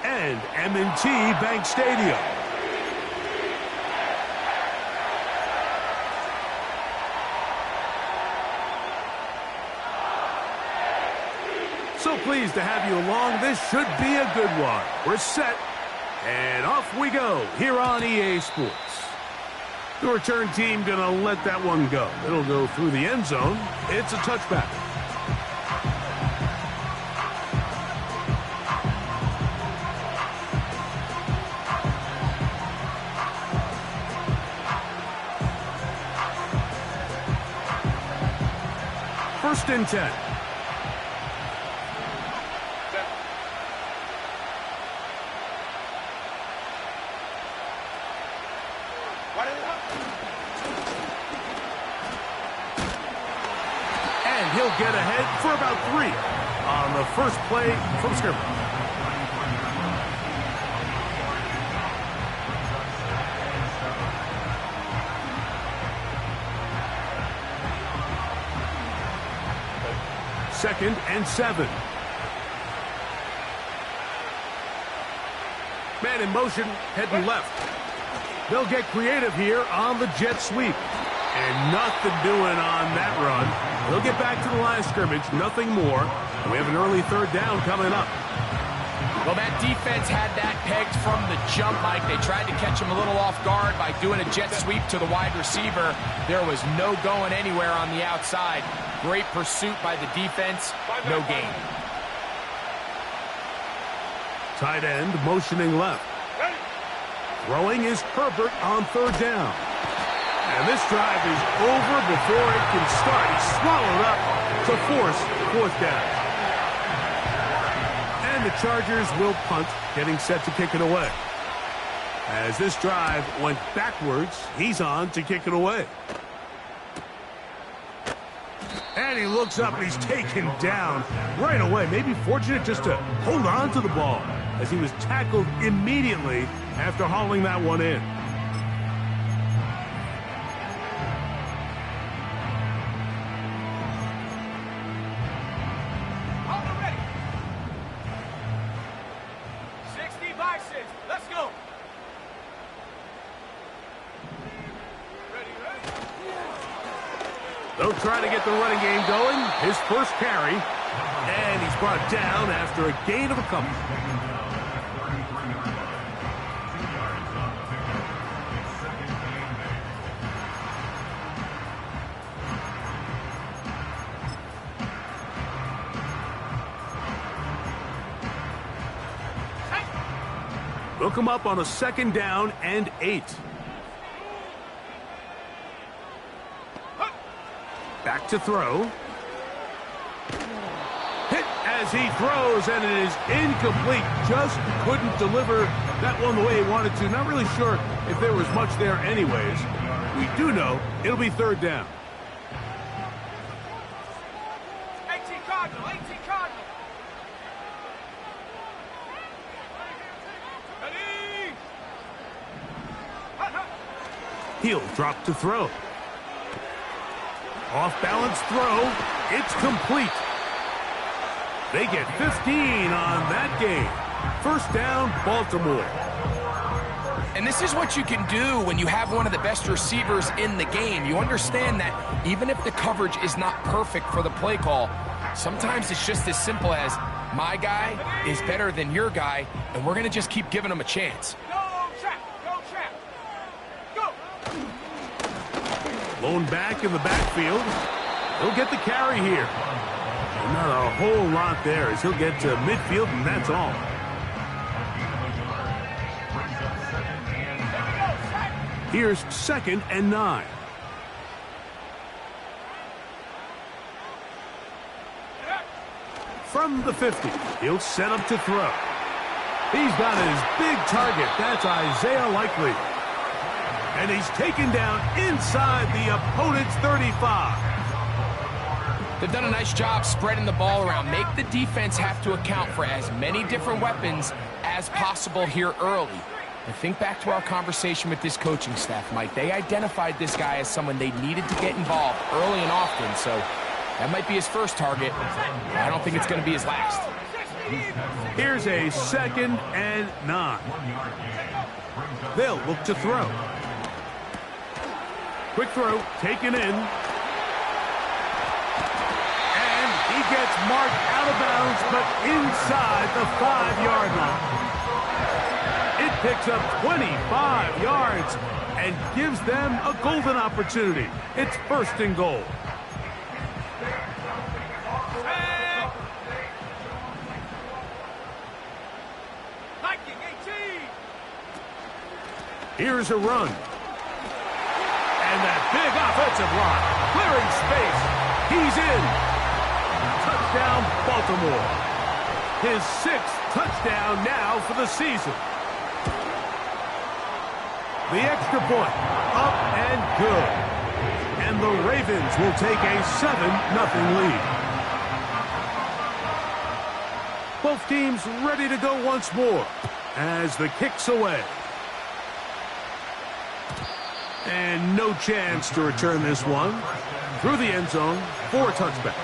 and M&T Bank Stadium. So pleased to have you along. This should be a good one. We're set, and off we go here on EA Sports. The return team going to let that one go. It'll go through the end zone. It's a touchback. First and 10. And he'll get ahead for about 3 on the first play from scrimmage. Second and 7. Man in motion, heading left. They'll get creative here on the jet sweep. And nothing doing on that run. They'll get back to the line of scrimmage, nothing more. And we have an early third down coming up. Well, that defense had that pegged from the jump, Mike. They tried to catch him a little off guard by doing a jet sweep to the wide receiver. There was no going anywhere on the outside. Great pursuit by the defense. No gain. Tight end motioning left. Throwing is Herbert on third down. And this drive is over before it can start. He's swallowed up to force fourth down. And the Chargers will punt, getting set to kick it away. As this drive went backwards, he's on to kick it away. And he looks up and he's taken down right away. Maybe fortunate just to hold on to the ball as he was tackled immediately after hauling that one in. They'll try to get the running game going. His first carry. And he's brought down after a gain of a couple. They'll come up on a second down and 8. Back to throw. Hit as he throws, and it is incomplete. Just couldn't deliver that one the way he wanted to. Not really sure if there was much there anyways. We do know it'll be third down. 18 Cardinal, 18 Cardinal. He'll drop to throw. Off-balance throw. It's complete. They get 15 on that game. First down, Baltimore. And this is what you can do when you have one of the best receivers in the game. You understand that even if the coverage is not perfect for the play call, sometimes it's just as simple as my guy is better than your guy, and we're going to just keep giving him a chance. Blown back in the backfield. He'll get the carry here. Not a whole lot there as he'll get to midfield, and that's all. Here's second and 9. From the 50, he'll set up to throw. He's got his big target. That's Isaiah Likely. And he's taken down inside the opponent's 35. They've done a nice job spreading the ball around. Make the defense have to account for as many different weapons as possible here early. And think back to our conversation with this coaching staff, Mike. They identified this guy as someone they needed to get involved early and often. So that might be his first target. I don't think it's going to be his last. Here's a 2nd and 9. They'll look to throw. Quick throw, taken in. And he gets marked out of bounds, but inside the 5-yard line. It picks up 25 yards and gives them a golden opportunity. It's 1st and goal. Here's a run. And that big offensive line, clearing space. He's in. Touchdown, Baltimore. His 6th touchdown now for the season. The extra point, up and good. And the Ravens will take a 7-0 lead. Both teams ready to go once more as the kick's away. And no chance to return this one. Through the end zone for a touchback.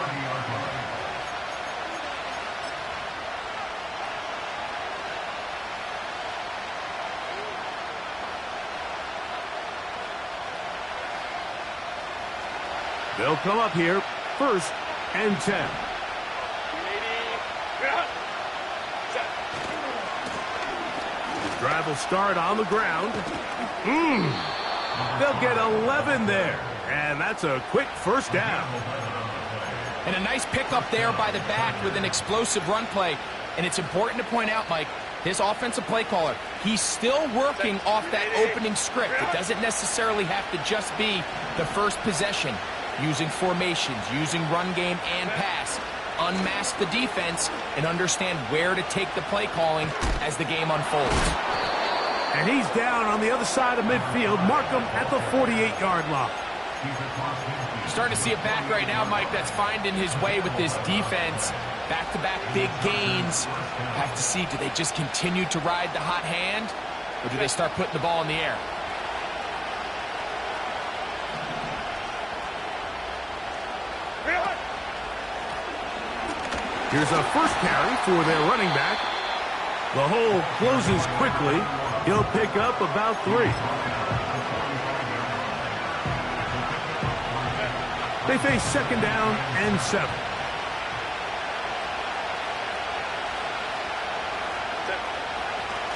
They'll come up here, 1st and 10. The drive will start on the ground. They'll get 11 there, and that's a quick 1st down. And a nice pickup there by the back with an explosive run play. And it's important to point out, Mike, his offensive play caller, he's still working off that opening script. It doesn't necessarily have to just be the first possession. Using formations, using run game and pass. Unmask the defense and understand where to take the play calling as the game unfolds. And he's down on the other side of midfield. Mark him at the 48-yard line. Starting to see a back right now, Mike, that's finding his way with this defense. Back-to-back big gains. Have to see, do they just continue to ride the hot hand, or do they start putting the ball in the air? Here's a 1st carry for their running back. The hole closes quickly. He'll pick up about 3. They face 2nd down and 7.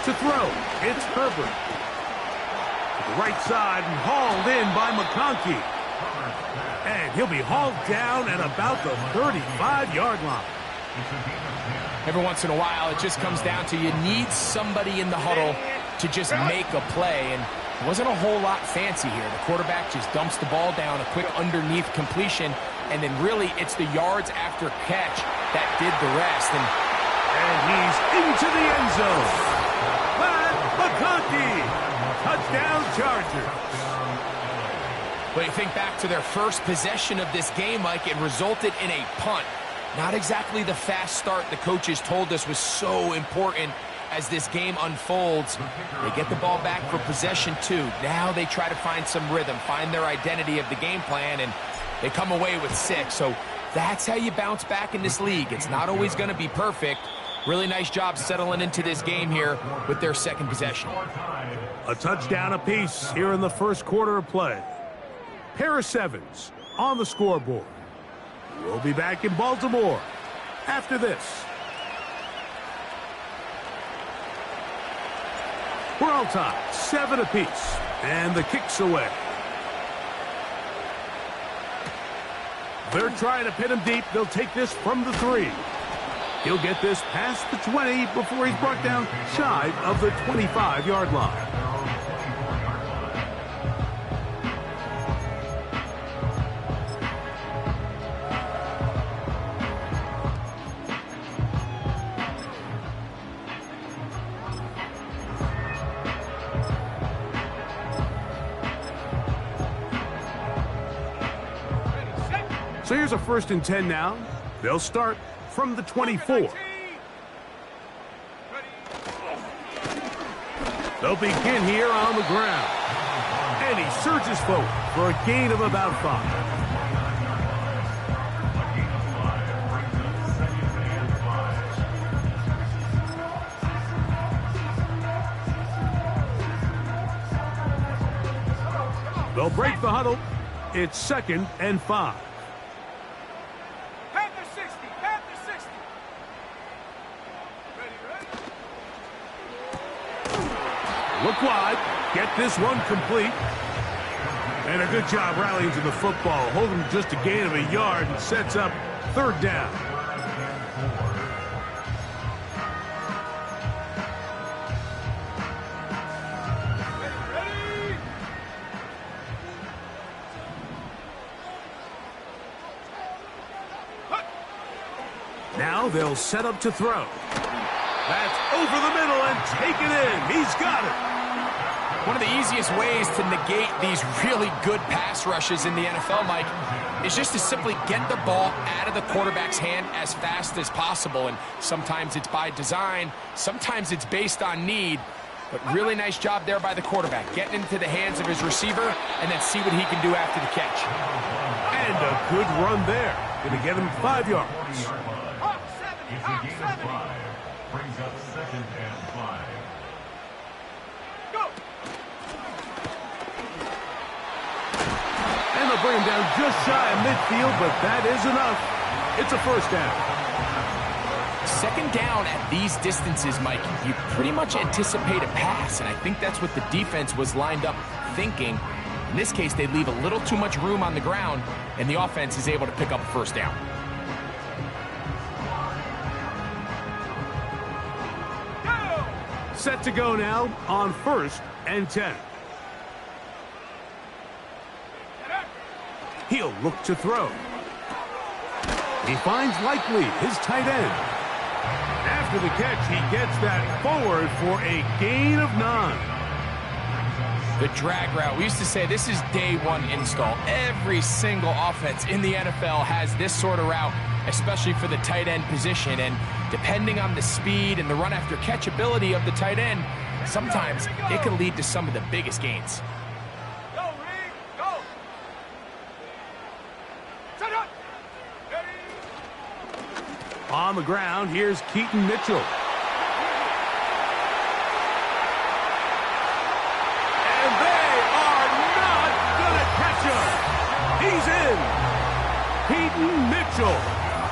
To throw, it's Herbert. To the right side and hauled in by McConkey. And he'll be hauled down at about the 35-yard line. Every once in a while, it just comes down to you need somebody in the huddle to just make a play, and it wasn't a whole lot fancy here. The quarterback just dumps the ball down, a quick underneath completion, and then really it's the yards after catch that did the rest. And he's into the end zone. McConkey, touchdown Chargers. But you think back to their first possession of this game, Mike, it resulted in a punt. Not exactly the fast start the coaches told us was so important as this game unfolds. They get the ball back for possession 2. Now they try to find some rhythm, find their identity of the game plan, and they come away with 6. So that's how you bounce back in this league. It's not always going to be perfect. Really nice job settling into this game here with their 2nd possession. A touchdown apiece here in the 1st quarter of play. Pair of 7s on the scoreboard. We'll be back in Baltimore after this. We're all tied, 7 apiece, and the kick's away. They're trying to pin him deep. They'll take this from the 3. He'll get this past the 20 before he's brought down shy of the 25-yard line. So here's a 1st and 10 now. They'll start from the 24. They'll begin here on the ground. And he surges forward for a gain of about 5. They'll break the huddle. It's 2nd and 5. Panther 60, Panther 60. Ready. Look wide. Get this one complete. And a good job rallying to the football. Holding just a gain of a yard and sets up 3rd down. Now they'll set up to throw. That's over the middle and taken in. He's got it. One of the easiest ways to negate these really good pass rushes in the NFL, Mike, is just to simply get the ball out of the quarterback's hand as fast as possible. And sometimes it's by design, sometimes it's based on need. But really nice job there by the quarterback, getting into the hands of his receiver and then see what he can do after the catch. And a good run there. Going to get him 5 yards. Hawk 70, Hawk 70. Brings up 2nd and 5. Go. And they'll bring him down just shy of midfield, but that is enough. It's a 1st down. 2nd down at these distances, Mike, you pretty much anticipate a pass, and I think that's what the defense was lined up thinking. In this case, they leave a little too much room on the ground, and the offense is able to pick up a 1st down. Go. Set to go now on 1st and 10. He'll look to throw. He finds Likely, his tight end. After the catch, he gets that forward for a gain of 9. The drag route. We used to say this is day 1 install. Every single offense in the NFL has this sort of route, especially for the tight end position. And depending on the speed and the run after catch ability of the tight end, sometimes it can lead to some of the biggest gains. Go, Reed. Go. Set up. Ready. On the ground, here's Keaton Mitchell. And they are not going to catch him. He's in. Keaton Mitchell.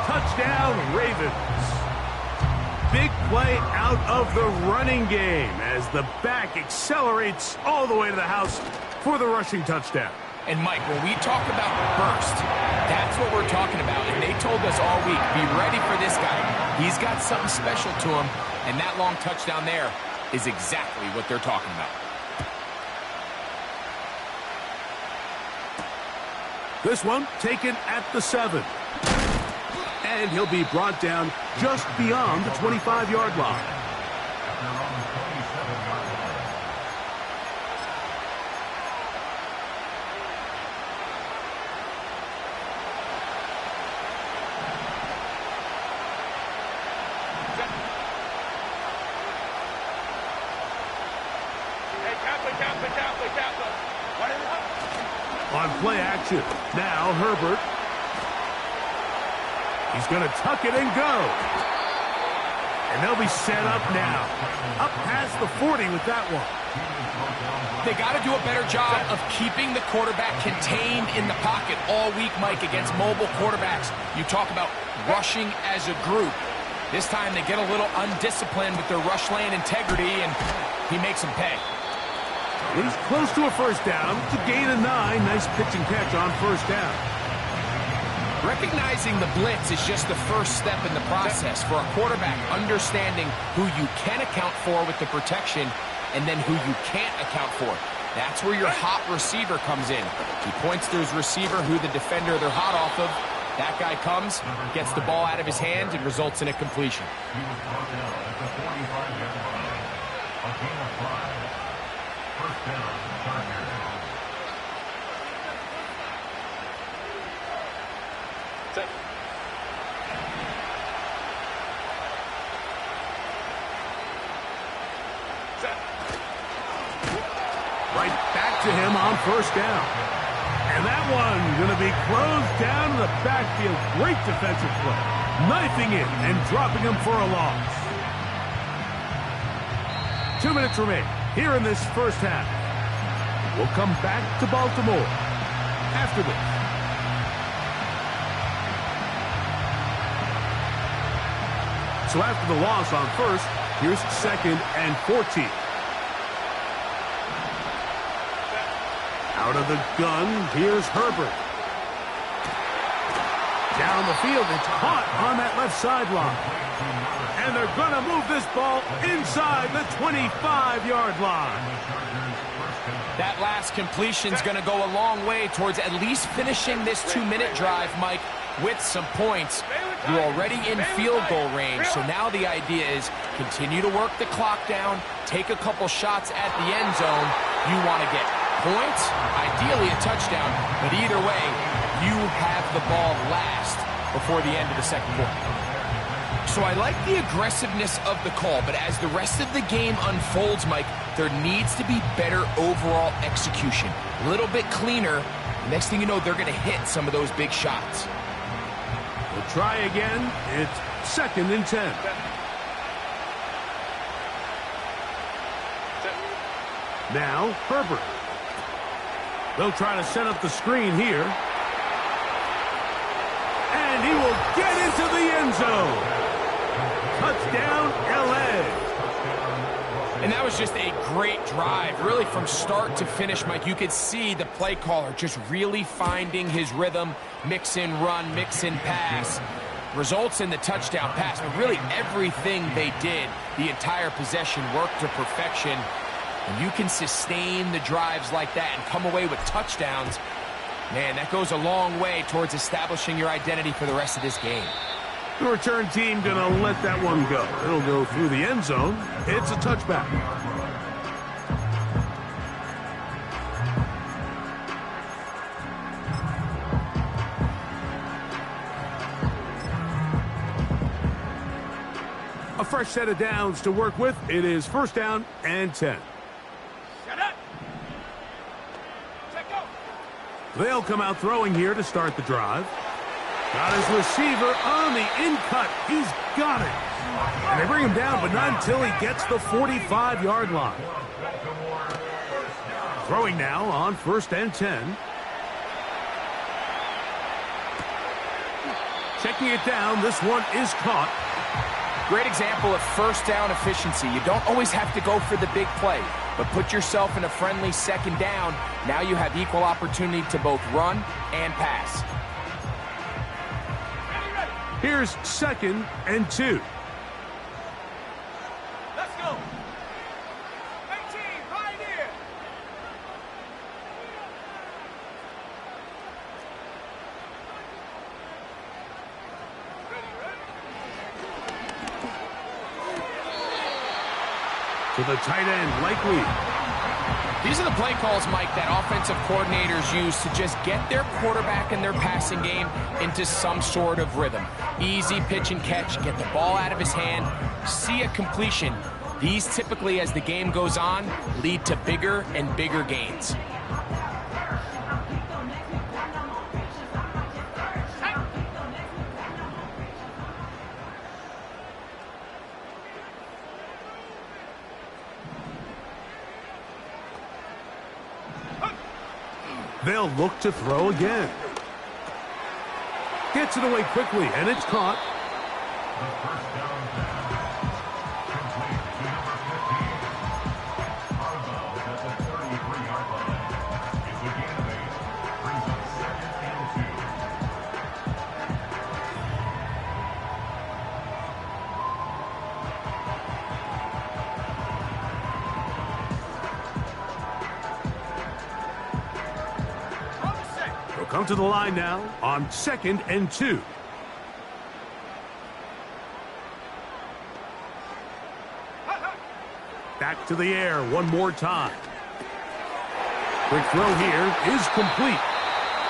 Touchdown, Ravens. Big play out of the running game as the back accelerates all the way to the house for the rushing touchdown. And Mike, when we talk about burst, that's what we're talking about. And they told us all week, be ready for this guy. He's got something special to him, and that long touchdown there is exactly what they're talking about. This one taken at the 7. And he'll be brought down just beyond the 25-yard line. On play action, now Herbert. He's going to tuck it and go. And they'll be set up now. Up past the 40 with that one. They got to do a better job of keeping the quarterback contained in the pocket all week, Mike, against mobile quarterbacks. You talk about rushing as a group. This time they get a little undisciplined with their rush lane integrity, and he makes them pay. He's close to a 1st down. It's a gain of 9. Nice pitch and catch on 1st down. Recognizing the blitz is just the first step in the process for a quarterback, understanding who you can account for with the protection and then who you can't account for. That's where your hot receiver comes in. He points to his receiver, who the defender they're hot off of. That guy comes, gets the ball out of his hands, and results in a completion. He was brought down at the 45-yard line. A gain of 5. 1st down, Chargers. Right back to him on 1st down. And that one going to be closed down in the backfield. Great defensive play. Knifing in and dropping him for a loss. 2 minutes remain here in this 1st half. will come back to Baltimore after this. So after the loss on first, here's 2nd and 14. Out of the gun, here's Herbert. Down the field, it's caught on that left sideline. And they're going to move this ball inside the 25-yard line. That last completion's going to go a long way towards at least finishing this 2-minute drive, Mike, with some points. You're already in field goal range, so now the idea is continue to work the clock down, take a couple shots at the end zone. You want to get points, ideally a touchdown, but either way, you have the ball last before the end of the second quarter. So I like the aggressiveness of the call, but as the rest of the game unfolds, Mike, there needs to be better overall execution. A little bit cleaner. Next thing you know, they're going to hit some of those big shots. We'll try again. It's 2nd and 10. Now, Herbert. They'll try to set up the screen here. And he will get into the end zone. Touchdown, L.A. And that was just a great drive, really from start to finish, Mike. You could see the play caller just really finding his rhythm, mix in run, mix in pass. Results in the touchdown pass, but really everything they did, the entire possession worked to perfection. And you can sustain the drives like that and come away with touchdowns. Man, that goes a long way towards establishing your identity for the rest of this game. The return team going to let that one go. It'll go through the end zone. It's a touchback. A fresh set of downs to work with. It is 1st down and 10. Shut up. Check out. They'll come out throwing here to start the drive. Got his receiver on the in-cut. He's got it. And they bring him down, but not until he gets the 45-yard line. Throwing now on 1st and 10. Checking it down. This one is caught. Great example of 1st down efficiency. You don't always have to go for the big play, but put yourself in a friendly 2nd down. Now you have equal opportunity to both run and pass. Here's 2nd and 2. Let's go. 18, right here. To the tight end, likely. These are the play calls, Mike, that offensive coordinators use to just get their quarterback and their passing game into some sort of rhythm. Easy pitch and catch, get the ball out of his hand, see a completion. These typically, as the game goes on, lead to bigger and bigger gains. They'll look to throw again. Gets it away quickly, and it's caught. Come to the line now on 2nd and 2. Back to the air one more time. Quick throw here is complete.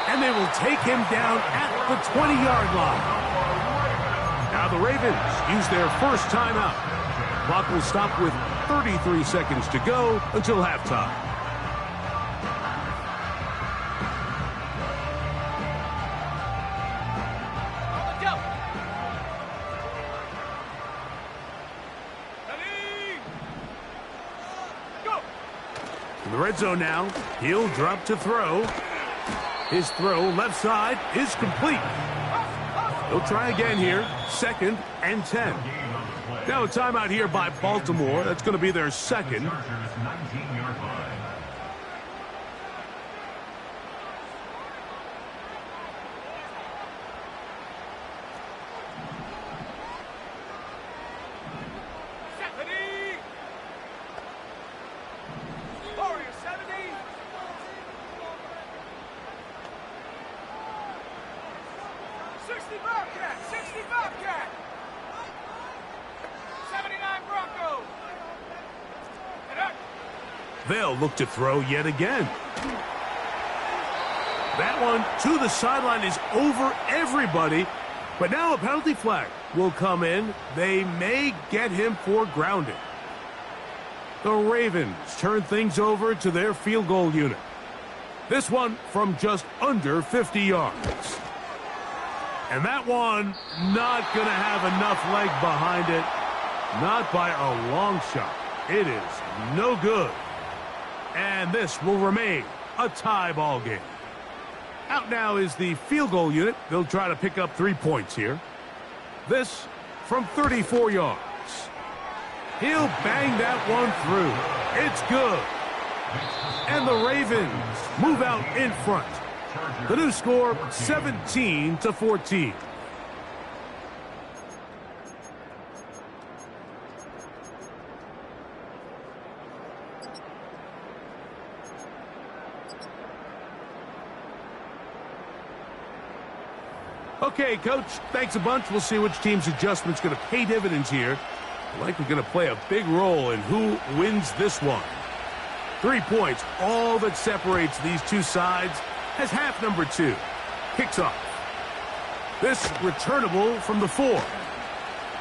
And they will take him down at the 20-yard line. Now the Ravens use their first timeout. Clock will stop with 33 seconds to go until halftime. In the red zone now, he'll drop to throw. His throw left side is complete. He'll try again here. 2nd and 10. Now a timeout here by Baltimore. That's going to be their second. They'll look to throw yet again. That one to the sideline is over everybody. But now a penalty flag will come in. They may get him for grounding. The Ravens turn things over to their field goal unit. This one from just under 50 yards. And that one not going to have enough leg behind it. Not by a long shot. It is no good. And this will remain a tie ball game. Out now is the field goal unit. They'll try to pick up 3 points here. This from 34 yards. He'll bang that one through. It's good. And the Ravens move out in front. The new score, 17-14. Okay, Coach, thanks a bunch. We'll see which team's adjustment's going to pay dividends here. Likely going to play a big role in who wins this one. 3 points, all that separates these two sides, as half number 2 kicks off. This returnable from the 4.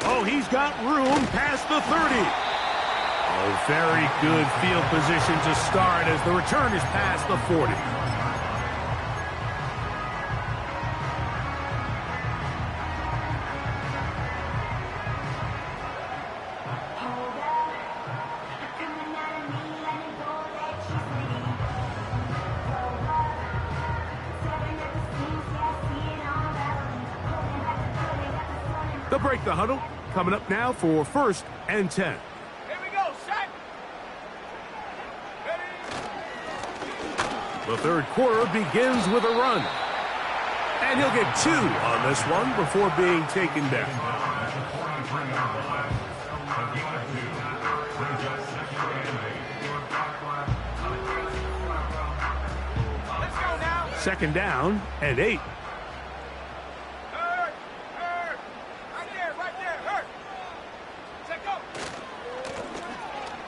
Oh, he's got room past the 30. Oh, very good field position to start as the return is past the 40. They'll break the huddle. Coming up now for 1st and 10. Here we go, set. Ready. The third quarter begins with a run. And he'll get 2 on this one before being taken down. Let's go now. 2nd down and 8.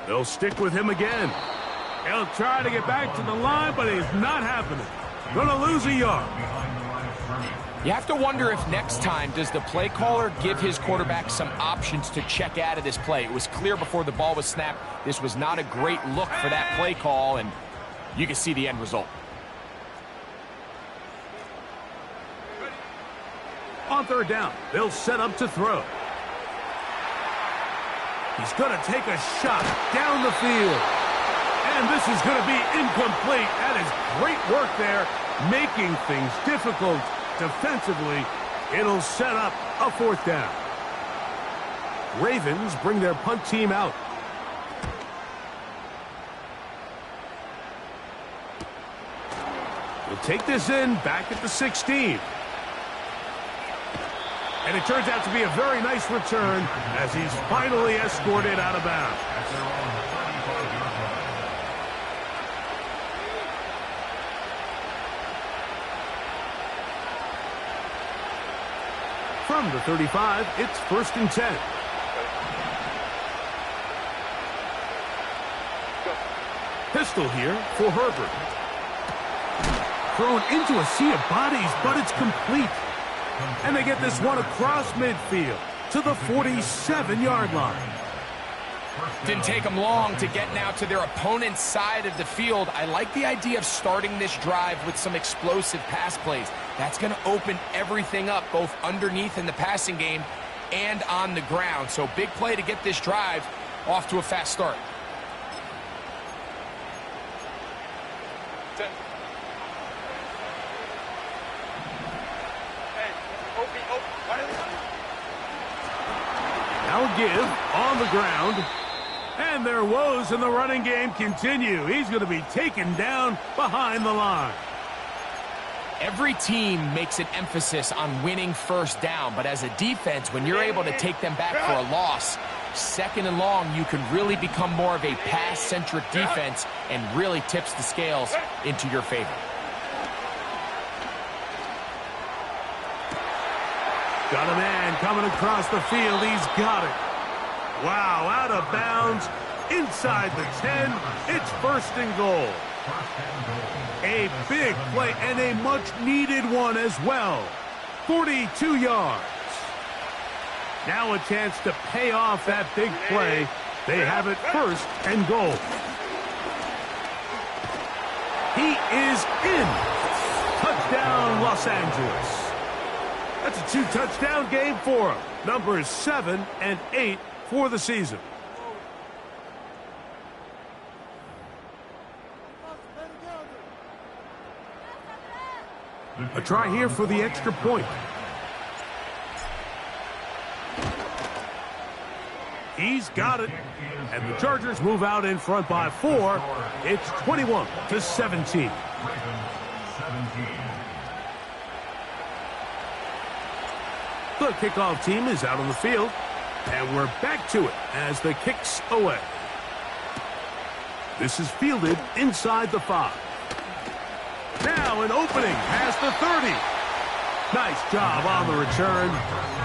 They'll stick with him again. He'll try to get back to the line, but it's not happening. Gonna lose a yard. You have to wonder if next time does the play caller give his quarterback some options to check out of this play. It was clear before the ball was snapped. This was not a great look for that play call, and you can see the end result. On 3rd down, they'll set up to throw. He's going to take a shot down the field. And this is going to be incomplete. That is great work there, making things difficult defensively. It'll set up a 4th down. Ravens bring their punt team out. He'll take this in back at the 16. And it turns out to be a very nice return as he's finally escorted out of bounds. From the 35, it's 1st and 10. Pistol here for Herbert. Thrown into a sea of bodies, but it's complete. And they get this one across midfield to the 47-yard line. Didn't take them long to get now to their opponent's side of the field. I like the idea of starting this drive with some explosive pass plays. That's going to open everything up, both underneath in the passing game and on the ground. So big play to get this drive off to a fast start. Now give on the ground. And their woes in the running game continue. He's going to be taken down behind the line. Every team makes an emphasis on winning first down, but as a defense, when you're able to take them back for a loss, second and long, you can really become more of a pass-centric defense and really tips the scales into your favor. Got a man coming across the field. He's got it. Wow, out of bounds, inside the 10. It's first and goal. A big play and a much-needed one as well. 42 yards. Now a chance to pay off that big play. They have it first and goal. He is in. Touchdown, Los Angeles. That's a 2-touchdown game for him. Numbers 7 and 8 for the season. A try here for the extra point. He's got it. And the Chargers move out in front by 4. It's 21-17. The kickoff team is out on the field. And we're back to it as the kick's away. This is fielded inside the 5. Now an opening past the 30. Nice job on the return.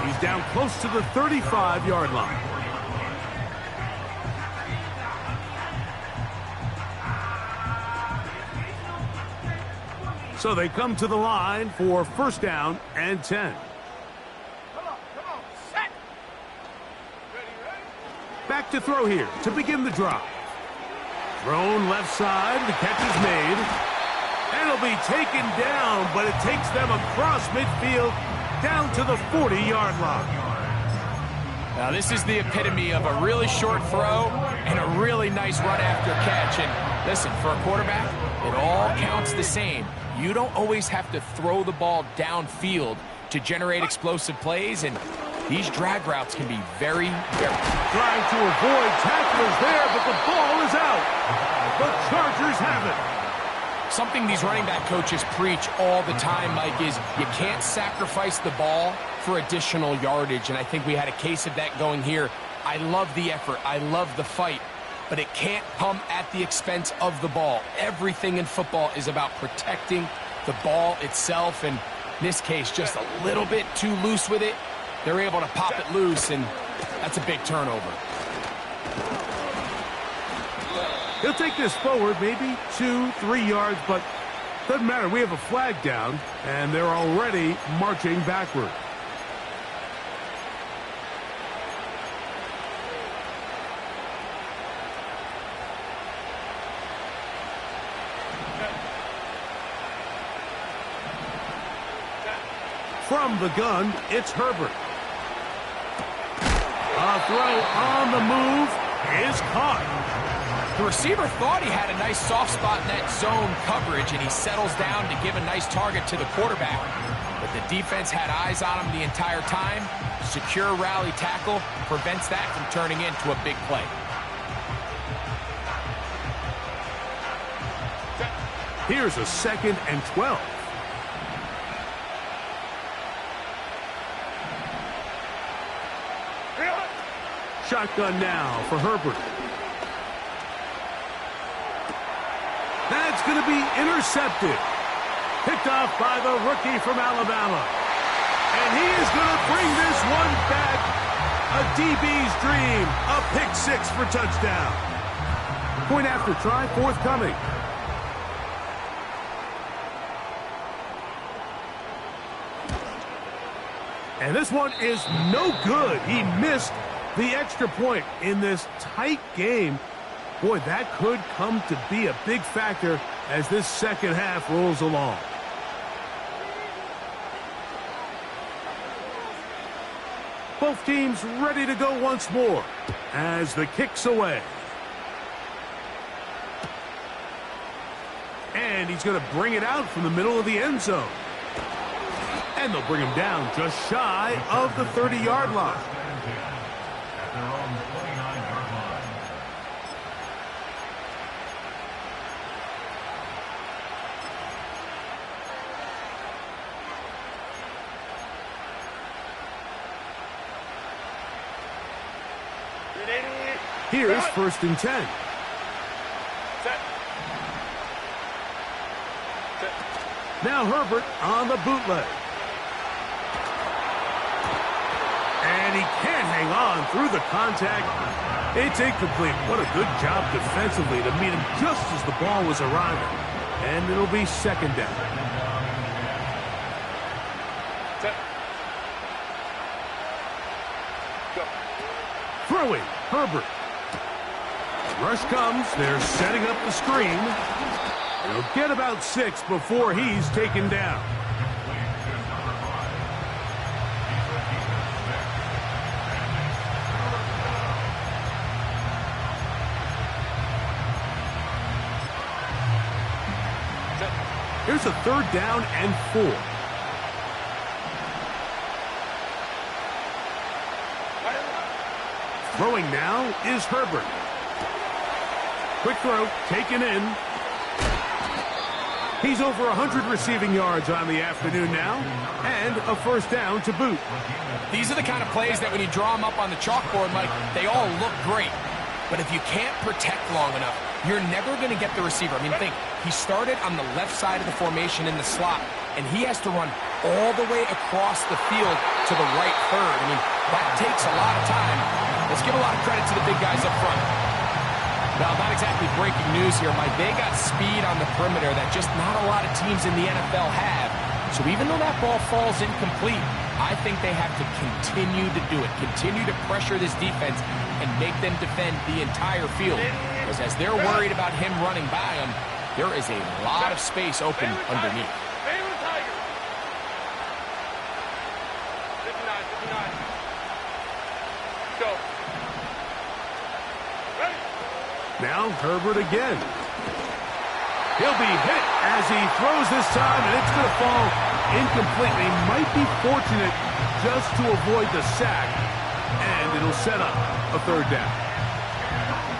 He's down close to the 35-yard line. So they come to the line for first down and 10. Back to throw here to begin the drive. Thrown left side. The catch is made. And it'll be taken down, but it takes them across midfield down to the 40-yard line. Now, this is the epitome of a really short throw and a really nice run after catch. And listen, for a quarterback, it all counts the same. You don't always have to throw the ball downfield to generate explosive plays, and these drag routes can be very, very... Trying to avoid tacklers there, but the ball is out. The Chargers have it. Something these running back coaches preach all the time, Mike, is you can't sacrifice the ball for additional yardage, and I think we had a case of that going here. I love the effort. I love the fight, but it can't come at the expense of the ball. Everything in football is about protecting the ball itself, and in this case, just a little bit too loose with it. They're able to pop it loose, and that's a big turnover. He'll take this forward, maybe 2-3 yards, but doesn't matter. We have a flag down, and they're already marching backward. From the gun, it's Herbert. A throw on the move is caught. The receiver thought he had a nice soft spot in that zone coverage, and he settles down to give a nice target to the quarterback. But the defense had eyes on him the entire time. Secure rally tackle prevents that from turning into a big play. Here's a 2nd and 12. Shotgun now for Herbert. That's going to be intercepted. Picked off by the rookie from Alabama. And he is going to bring this one back. A DB's dream. A pick 6 for touchdown. Point after try forthcoming. And this one is no good. He missed the extra point in this tight game. Boy, that could come to be a big factor as this second half rolls along. Both teams ready to go once more as the kick's away. And And he's going to bring it out from the middle of the end zone. And they'll bring him down just shy of the 30-yard line. At their own 29-yard line. Here's 1st and 10. Now Herbert on the bootleg. And he can't hang on through the contact. It's incomplete. What a good job defensively to meet him just as the ball was arriving. And it'll be 2nd down. Throwing, Herbert. Rush comes. They're setting up the screen. He'll get about 6 before he's taken down. Here's a 3rd down and 4. Throwing now is Herbert. Quick throw, taken in. He's over 100 receiving yards on the afternoon now, and a 1st down to boot. These are the kind of plays that when you draw them up on the chalkboard, Mike, they all look great. But if you can't protect long enough, you're never going to get the receiver. I mean, think, he started on the left side of the formation in the slot, and he has to run all the way across the field to the right third. I mean, that takes a lot of time. Let's give a lot of credit to the big guys up front. Well, not exactly breaking news here, Mike. They got speed on the perimeter that just not a lot of teams in the NFL have. So even though that ball falls incomplete, I think they have to continue to do it, continue to pressure this defense and make them defend the entire field. Because as they're worried about him running by them, there is a lot of space open underneath. Now Herbert again. He'll be hit as he throws this time, and it's going to fall incomplete. He might be fortunate just to avoid the sack, and it'll set up a 3rd down.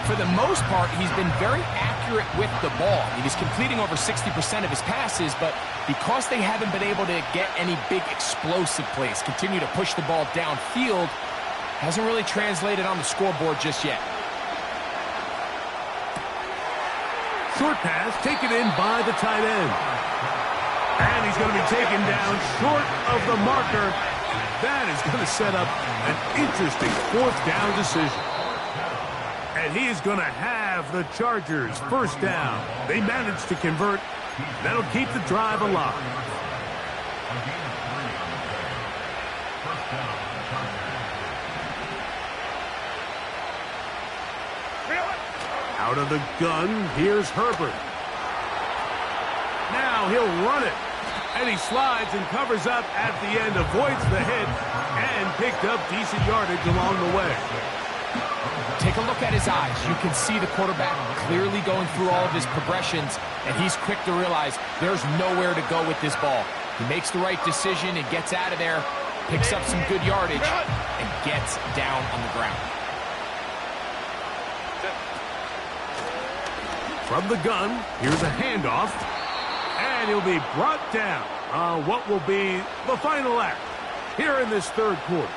For the most part, he's been very accurate with the ball. He's completing over 60% of his passes, but because they haven't been able to get any big explosive plays, continue to push the ball downfield, hasn't really translated on the scoreboard just yet. Short pass taken in by the tight end. And he's going to be taken down short of the marker. That is going to set up an interesting 4th down decision. And he is going to have the Chargers 1st down. They managed to convert. That'll keep the drive alive. Out of the gun, here's Herbert. Now he'll run it. And he slides and covers up at the end, avoids the hit, and picked up decent yardage along the way. Take a look at his eyes. You can see the quarterback clearly going through all of his progressions, and he's quick to realize there's nowhere to go with this ball. He makes the right decision and gets out of there, picks up some good yardage, and gets down on the ground. From the gun, here's a handoff, and he'll be brought down on what will be the final act here in this 3rd quarter.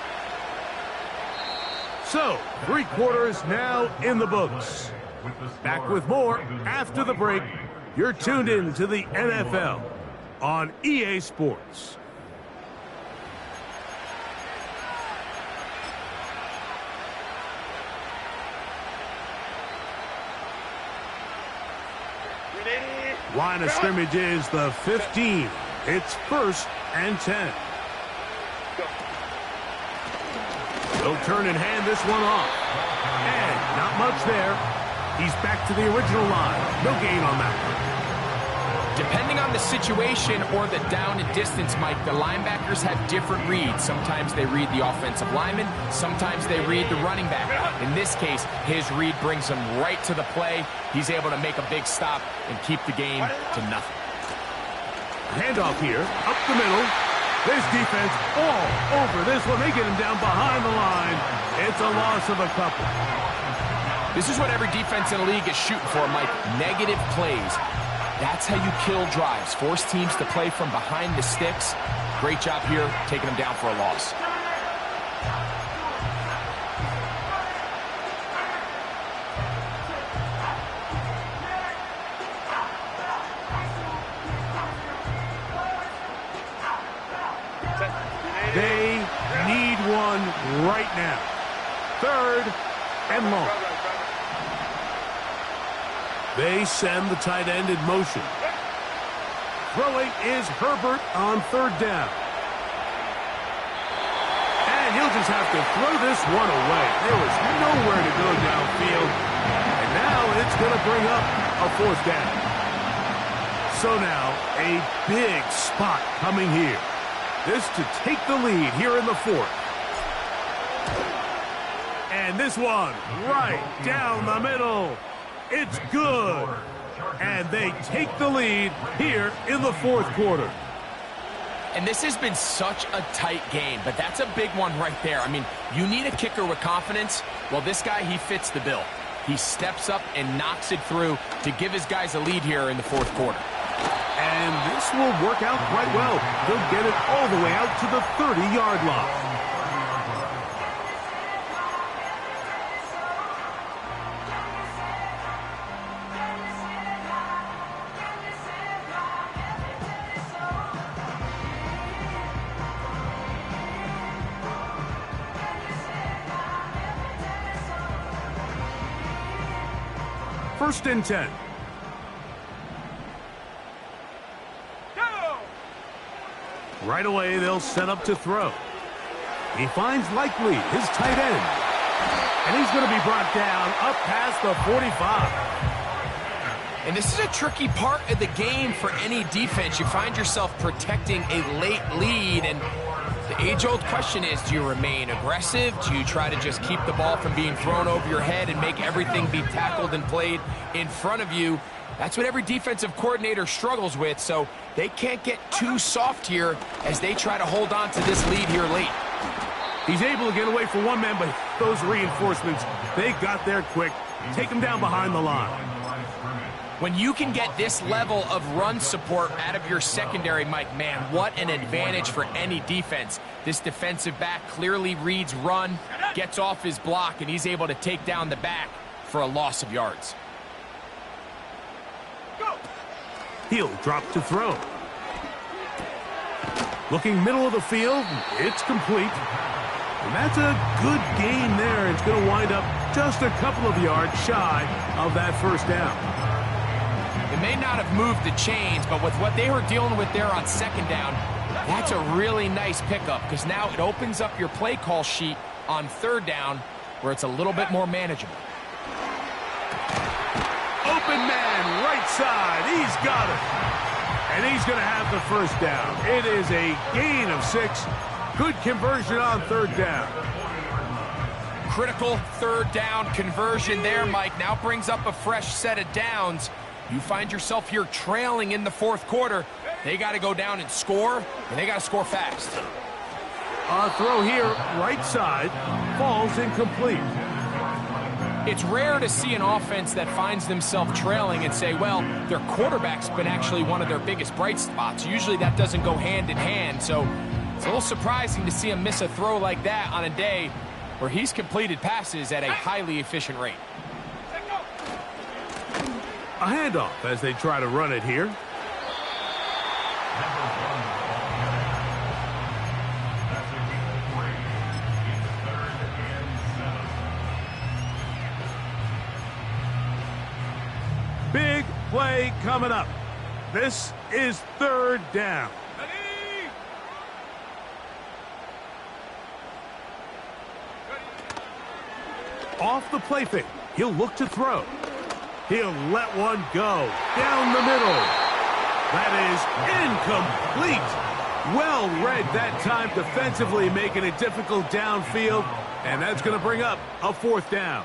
So, 3 quarters now in the books. Back with more after the break. You're tuned in to the NFL on EA Sports. Line of scrimmage is the 15. It's 1st and 10. They'll turn and hand this one off. And not much there. He's back to the original line. No gain on that one. Depending on the situation or the down and distance, Mike, the linebackers have different reads. Sometimes they read the offensive lineman. Sometimes they read the running back. In this case, his read brings him right to the play. He's able to make a big stop and keep the game to nothing. Handoff here, up the middle. This defense all over this one. They get him down behind the line. It's a loss of a couple. This is what every defense in the league is shooting for, Mike. Negative plays. That's how you kill drives. Force teams to play from behind the sticks. Great job here, taking them down for a loss. They need one right now. 3rd and long. They send the tight end in motion. Throwing is Herbert on 3rd down. And he'll just have to throw this one away. There was nowhere to go downfield. And now it's going to bring up a 4th down. So now a big spot coming here. This to take the lead here in the 4th. And this one right down the middle. It's good. And they take the lead here in the 4th quarter. And this has been such a tight game, but that's a big one right there. I mean, you need a kicker with confidence. Well, this guy, he fits the bill. He steps up and knocks it through to give his guys a lead here in the 4th quarter. And this will work out quite well. They'll get it all the way out to the 30-yard line. First and 10. Right away, they'll set up to throw. He finds Likely, his tight end. And he's going to be brought down up past the 45. And this is a tricky part of the game for any defense. You find yourself protecting a late lead, and the age-old question is, do you remain aggressive? Do you try to just keep the ball from being thrown over your head and make everything be tackled and played in front of you? That's what every defensive coordinator struggles with, so they can't get too soft here as they try to hold on to this lead here late. He's able to get away for one man, but those reinforcements, they got there quick. Take him down behind the line. When you can get this level of run support out of your secondary, Mike, man, what an advantage for any defense. This defensive back clearly reads run, gets off his block, and he's able to take down the back for a loss of yards. He'll drop to throw. Looking middle of the field, it's complete. And that's a good gain there. It's going to wind up just a couple of yards shy of that 1st down. They may not have moved the chains, but with what they were dealing with there on 2nd down, that's a really nice pickup because now it opens up your play call sheet on 3rd down where it's a little bit more manageable. Open man, right side. He's got it. And he's going to have the 1st down. It is a gain of 6. Good conversion on 3rd down. Critical 3rd down conversion there, Mike. Now brings up a fresh set of downs. You find yourself here trailing in the 4th quarter. They got to go down and score, and they got to score fast. A throw here, right side, falls incomplete. It's rare to see an offense that finds themselves trailing and say, well, their quarterback's been actually one of their biggest bright spots. Usually that doesn't go hand in hand, so it's a little surprising to see him miss a throw like that on a day where he's completed passes at a highly efficient rate. A handoff as they try to run it here. Big play coming up. This is 3rd down. Off the play fake. He'll look to throw. He'll let one go down the middle. That is incomplete. Well read that time defensively, making it difficult downfield, and that's going to bring up a 4th down.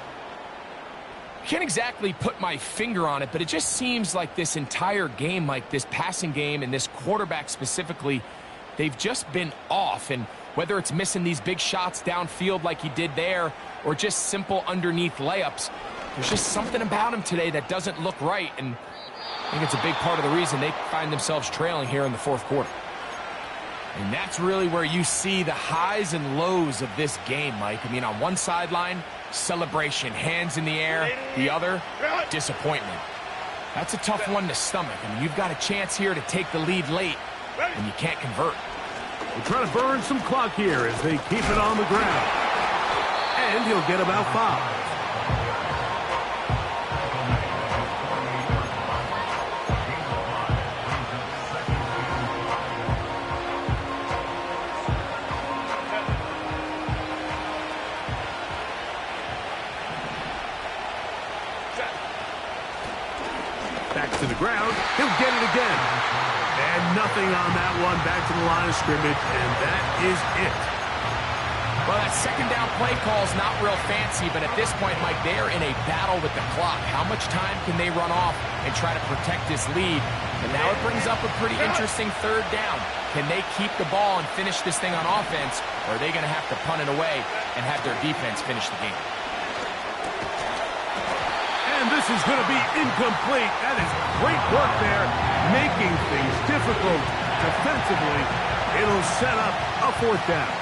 Can't exactly put my finger on it, but it just seems like this entire game, like this passing game and this quarterback specifically, they've just been off. And whether it's missing these big shots downfield like he did there or just simple underneath layups, there's just something about him today that doesn't look right. And I think it's a big part of the reason they find themselves trailing here in the 4th quarter. And that's really where you see the highs and lows of this game, Mike. I mean, on one sideline, celebration, hands in the air. The other, disappointment. That's a tough one to stomach. I mean, you've got a chance here to take the lead late, and you can't convert. We'll try to burn some clock here as they keep it on the ground. And he'll get about 5. Back to the ground. He'll get it again. And nothing on that one. Back to the line of scrimmage, and that is it. Well, that second down play call is not real fancy, but at this point, Mike, they're in a battle with the clock. How much time can they run off and try to protect this lead? And now it brings up a pretty interesting 3rd down. Can they keep the ball and finish this thing on offense, or are they going to have to punt it away and have their defense finish the game? And this is going to be incomplete. That is great work there, making things difficult defensively. It'll set up a 4th down.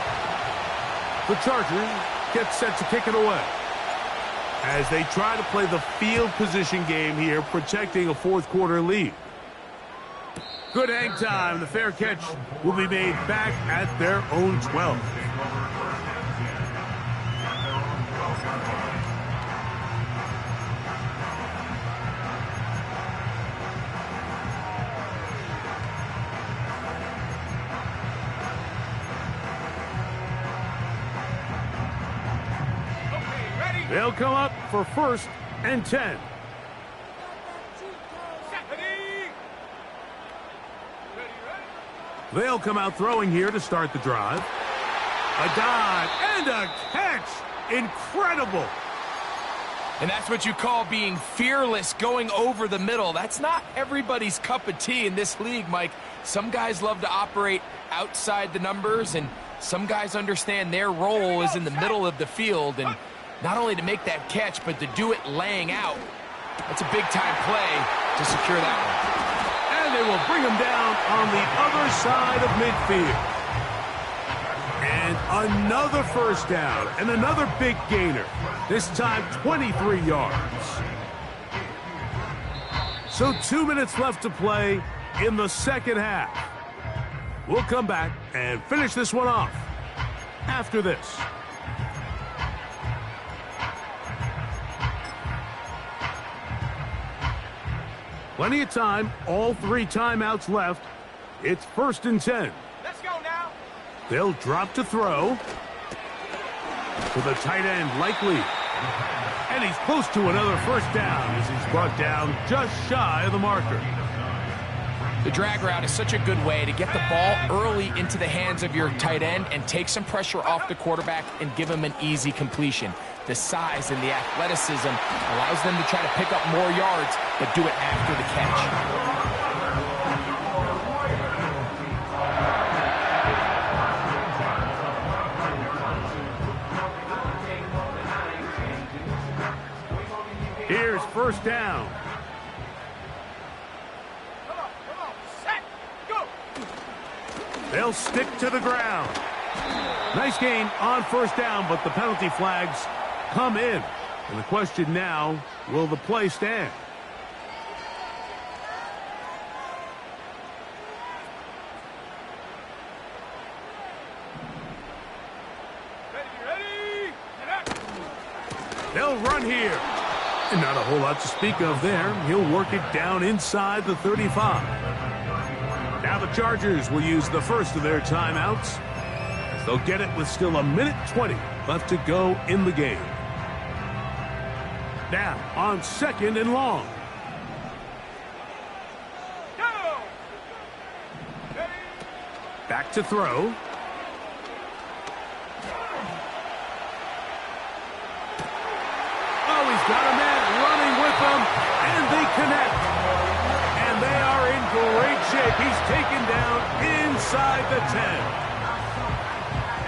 The Chargers get set to kick it away as they try to play the field position game here, protecting a 4th quarter lead. Good hang time. The fair catch will be made back at their own 12. They'll come up for 1st and 10. They'll come out throwing here to start the drive. A dive and a catch. Incredible. And that's what you call being fearless, going over the middle. That's not everybody's cup of tea in this league, Mike. Some guys love to operate outside the numbers, and some guys understand their role is in the middle of the field, and not only to make that catch, but to do it laying out. That's a big-time play to secure that one. And they will bring him down on the other side of midfield. And another 1st down, and another big gainer. This time, 23 yards. So 2 minutes left to play in the 2nd half. We'll come back and finish this one off after this. Plenty of time, all 3 timeouts left. It's 1st and 10. Let's go now. They'll drop to throw. To the tight end, likely. And he's close to another 1st down as he's brought down just shy of the marker. The drag route is such a good way to get the ball early into the hands of your tight end and take some pressure off the quarterback and give him an easy completion. The size and the athleticism allows them to try to pick up more yards, but do it after the catch. Here's 1st down. Come on, set, go. They'll stick to the ground. Nice gain on 1st down, but the penalty flags come in. And the question now, will the play stand? Ready? They'll run here. And not a whole lot to speak of there. He'll work it down inside the 35. Now the Chargers will use the first of their timeouts, as they'll get it with still 1:20 left to go in the game. Now on 2nd and long. Go! Back to throw. Oh, he's got a man running with them, and they connect. And they are in great shape. He's taken down inside the 10.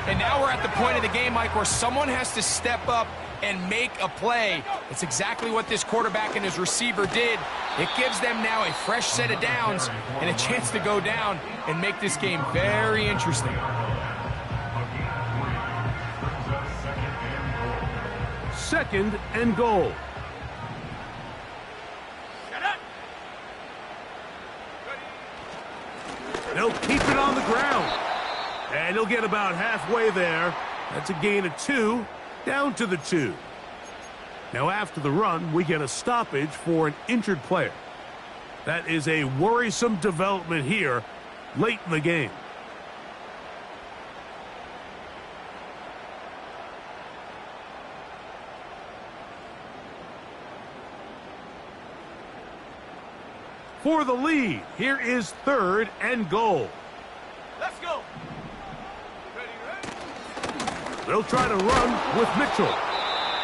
And now we're at the point of the game, Mike, where someone has to step up and make a play. It's exactly what this quarterback and his receiver did. It gives them now a fresh set of downs and a chance to go down and make this game very interesting. Second and goal. They'll keep it on the ground. And he'll get about halfway there. That's a gain of 2, down to the 2. Now after the run, we get a stoppage for an injured player. That is a worrisome development here late in the game. For the lead, here is third and goal. Let's go. They'll try to run with Mitchell.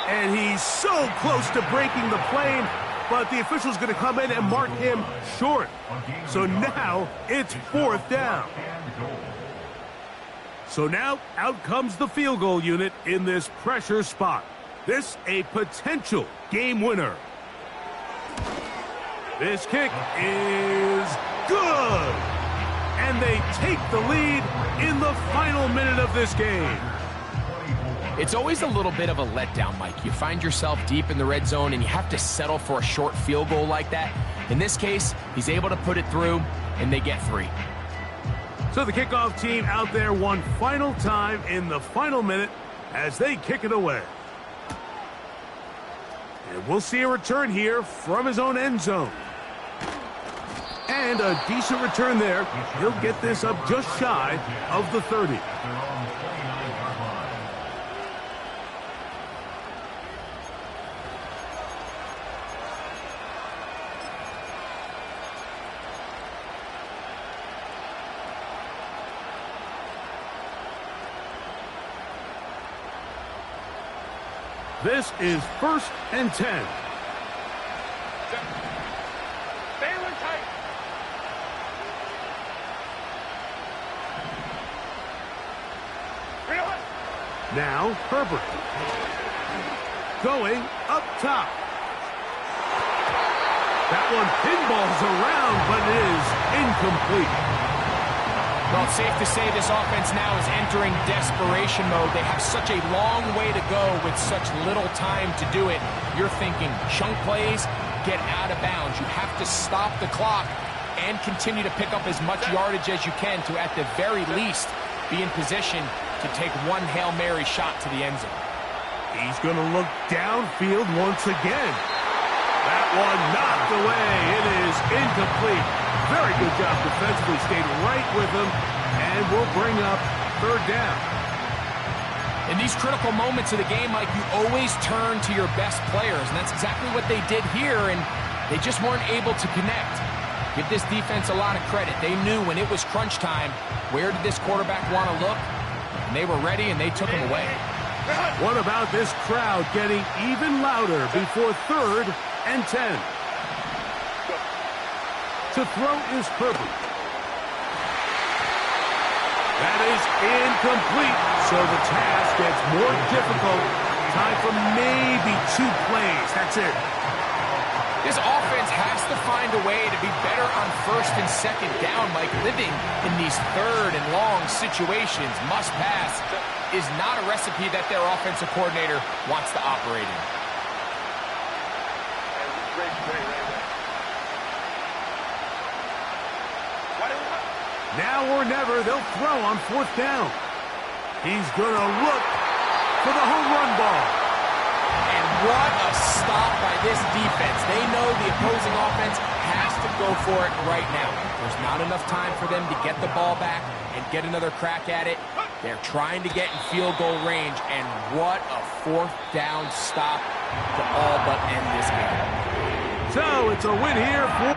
And he's so close to breaking the plane, but the official's going to come in and mark him short. So now it's fourth down. So now out comes the field goal unit in this pressure spot. This a potential game winner. This kick is good. And they take the lead in the final minute of this game. It's always a little bit of a letdown, Mike. You find yourself deep in the red zone and you have to settle for a short field goal like that. In this case, he's able to put it through and they get 3. So the kickoff team out there one final time in the final minute as they kick it away. And we'll see a return here from his own end zone. And a decent return there. He'll get this up just shy of the 30. This is first and 10. Now Herbert. Going up top. That one pinballs around, but it is incomplete. Well, it's safe to say this offense now is entering desperation mode. They have such a long way to go with such little time to do it. You're thinking chunk plays, get out of bounds. You have to stop the clock and continue to pick up as much yardage as you can to, at the very least, be in position to take one Hail Mary shot to the end zone. He's going to look downfield once again. That one knocked away. It is incomplete. Very good job defensively. Stayed right with him, and we'll bring up third down. In these critical moments of the game, Mike, you always turn to your best players, and that's exactly what they did here, and they just weren't able to connect. Give this defense a lot of credit. They knew when it was crunch time, where did this quarterback want to look, and they were ready, and they took him away. What about this crowd getting even louder before third and 10? To throw is Herbert. That is incomplete, so the task gets more difficult. Time for maybe 2 plays. That's it. This offense has to find a way to be better on first and second down, Mike. Living in these third and long situations, must pass, is not a recipe that their offensive coordinator wants to operate in. Now or never, they'll throw on fourth down. He's going to look for the home run ball. And what a stop by this defense. They know the opposing offense has to go for it right now. There's not enough time for them to get the ball back and get another crack at it. They're trying to get in field goal range, and what a fourth down stop to all but end this game. So it's a win here for...